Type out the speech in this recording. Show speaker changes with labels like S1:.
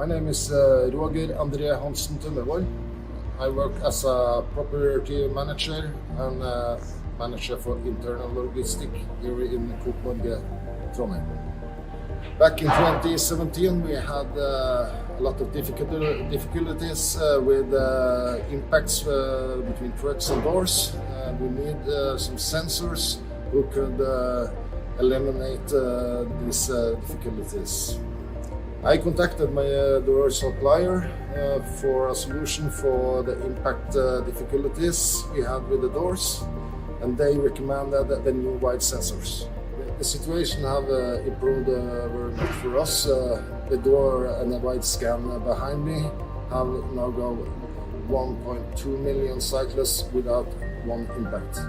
S1: name is Roger Tømmervold. I work as a property manager and manager for internal logistic here in Coop Norge, Trondheim. Back in 2017 we had a lot of difficulties with impacts between trucks and doors. We need some sensors who could eliminate these difficulties. I contacted my door supplier for a solution for the impact difficulties we had with the doors, and they recommended the new wide sensors. The situation have improved very much for us. The door and the wide scan behind me have now got 1.2 million cyclists without one impact.